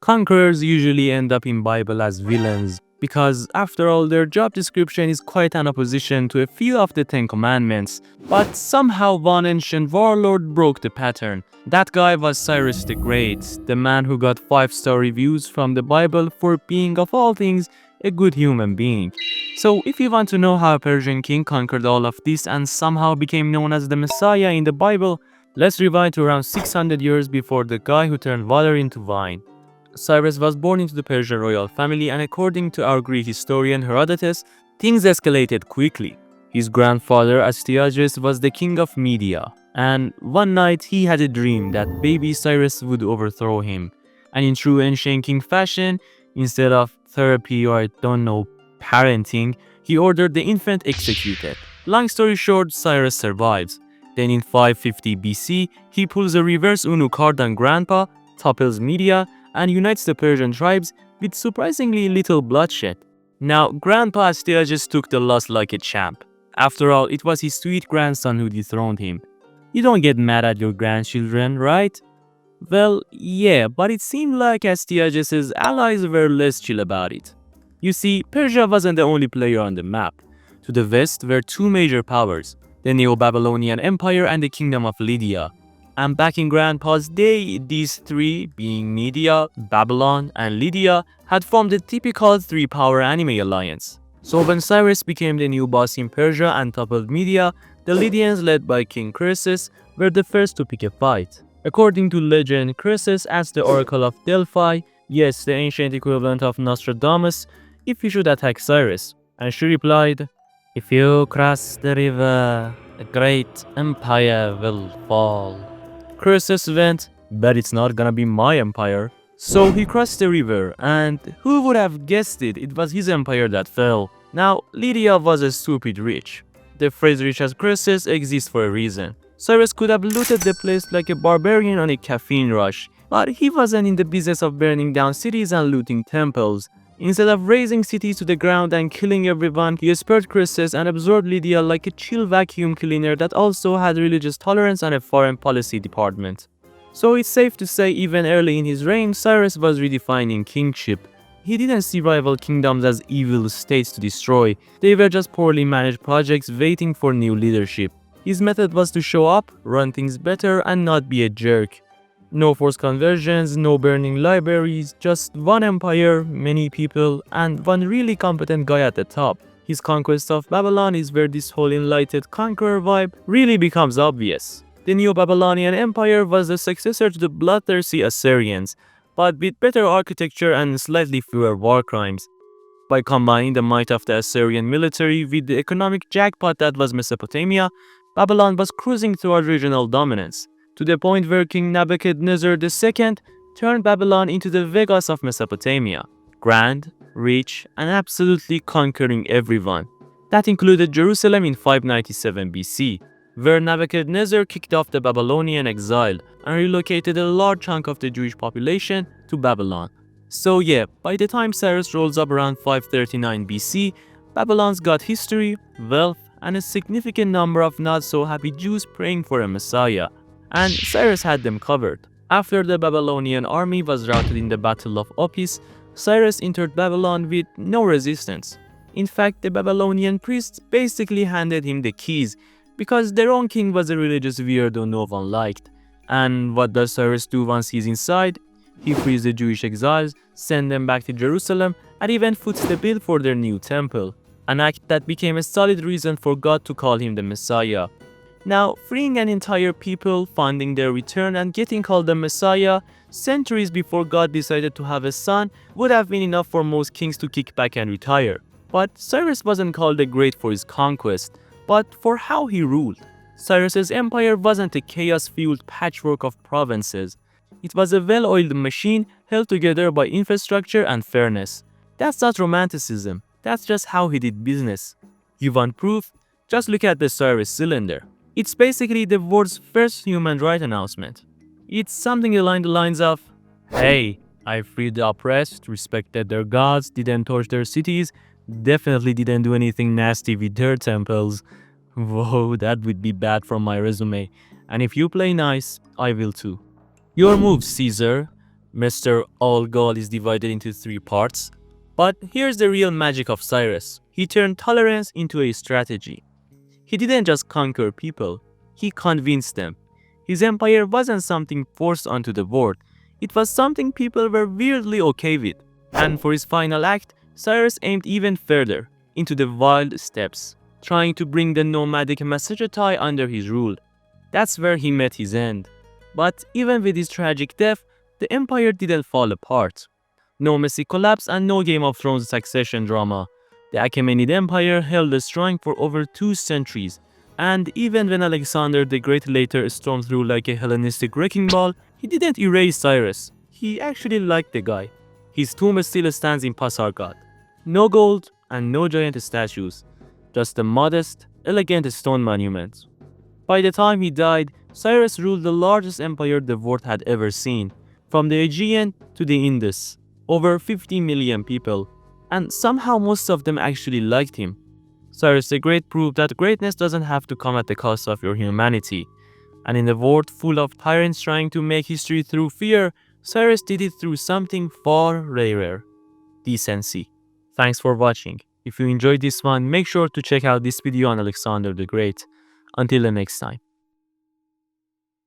Conquerors usually end up in Bible as villains because after all their job description is quite an opposition to a few of the 10 commandments. But somehow one ancient warlord broke the pattern. That guy was Cyrus the Great, the man who got 5-star reviews from the Bible for being of all things a good human being. So if you want to know how a Persian king conquered all of this and somehow became known as the Messiah in the Bible, let's rewind to around 600 years before the guy who turned water into wine. Cyrus was born into the Persian royal family, and according to our Greek historian Herodotus, things escalated quickly. His grandfather Astyages was the king of Media, and one night he had a dream that baby Cyrus would overthrow him. And in true ancient king fashion, instead of therapy or parenting, he ordered the infant executed. Long story short, Cyrus survives. Then in 550 BC, he pulls a reverse Uno card on Grandpa, topples Media, and unites the Persian tribes with surprisingly little bloodshed. Now, Grandpa Astyages took the loss like a champ. After all, it was his sweet grandson who dethroned him. You don't get mad at your grandchildren, right? Well, yeah, but it seemed like Astyages' allies were less chill about it. You see, Persia wasn't the only player on the map. To the west were two major powers, the Neo-Babylonian Empire and the Kingdom of Lydia. And back in Grandpa's day, these three, being Media, Babylon, and Lydia, had formed a typical three-power anime alliance. So when Cyrus became the new boss in Persia and toppled Media, the Lydians led by King Croesus were the first to pick a fight. According to legend, Croesus asked the Oracle of Delphi, yes, the ancient equivalent of Nostradamus, if he should attack Cyrus. And she replied, "If you cross the river, a great empire will fall." Croesus went, "But it's not gonna be my empire." So he crossed the river, and who would have guessed it? It was his empire that fell. Now, Lydia was a stupid rich. The phrase rich as Croesus exists for a reason. Cyrus could have looted the place like a barbarian on a caffeine rush, but he wasn't in the business of burning down cities and looting temples. Instead of razing cities to the ground and killing everyone, he spared Croesus and absorbed Lydia like a chill vacuum cleaner that also had religious tolerance and a foreign policy department. So it's safe to say even early in his reign, Cyrus was redefining kingship. He didn't see rival kingdoms as evil states to destroy, they were just poorly managed projects waiting for new leadership. His method was to show up, run things better, and not be a jerk. No forced conversions, no burning libraries, just one empire, many people, and one really competent guy at the top. His conquest of Babylon is where this whole enlightened conqueror vibe really becomes obvious. The Neo-Babylonian Empire was the successor to the bloodthirsty Assyrians, but with better architecture and slightly fewer war crimes. By combining the might of the Assyrian military with the economic jackpot that was Mesopotamia, Babylon was cruising toward regional dominance, to the point where King Nebuchadnezzar II turned Babylon into the Vegas of Mesopotamia, grand, rich, and absolutely conquering everyone. That included Jerusalem in 597 BC, where Nebuchadnezzar kicked off the Babylonian exile and relocated a large chunk of the Jewish population to Babylon. So yeah, by the time Cyrus rolls up around 539 BC, Babylon's got history, wealth, and a significant number of not-so-happy Jews praying for a messiah. And Cyrus had them covered. After the Babylonian army was routed in the Battle of Opis, Cyrus entered Babylon with no resistance. In fact, the Babylonian priests basically handed him the keys because their own king was a religious weirdo no one liked. And what does Cyrus do once he's inside? He frees the Jewish exiles, sends them back to Jerusalem, and even foots the bill for their new temple. An act that became a solid reason for God to call him the Messiah. Now, freeing an entire people, funding their return, and getting called the Messiah centuries before God decided to have a son would have been enough for most kings to kick back and retire. But Cyrus wasn't called the Great for his conquest, but for how he ruled. Cyrus's empire wasn't a chaos-fueled patchwork of provinces. It was a well-oiled machine held together by infrastructure and fairness. That's not romanticism, that's just how he did business. You want proof? Just look at the Cyrus cylinder. It's basically the world's first human rights announcement. It's something along the lines of, "Hey, I freed the oppressed, respected their gods, didn't torch their cities, definitely didn't do anything nasty with their temples." Whoa, that would be bad from my resume. And if you play nice, I will too. Your move, Caesar. Mr. All Gaul is divided into three parts. But here's the real magic of Cyrus. He turned tolerance into a strategy. He didn't just conquer people, he convinced them. His empire wasn't something forced onto the world, it was something people were weirdly okay with. And for his final act, Cyrus aimed even further, into the wild steppes, trying to bring the nomadic Massagetai under his rule. That's where he met his end. But even with his tragic death, the empire didn't fall apart. No messy collapse and no Game of Thrones succession drama. The Achaemenid Empire held strong for over 2 centuries, and even when Alexander the Great later stormed through like a Hellenistic wrecking ball, he didn't erase Cyrus. He actually liked the guy. His tomb still stands in Pasargad. No gold and no giant statues, just a modest, elegant stone monument. By the time he died, Cyrus ruled the largest empire the world had ever seen, from the Aegean to the Indus, over 50 million people, and somehow most of them actually liked him. Cyrus the Great proved that greatness doesn't have to come at the cost of your humanity. And in a world full of tyrants trying to make history through fear, Cyrus did it through something far rarer: decency. Thanks for watching. If you enjoyed this one, make sure to check out this video on Alexander the Great. Until the next time.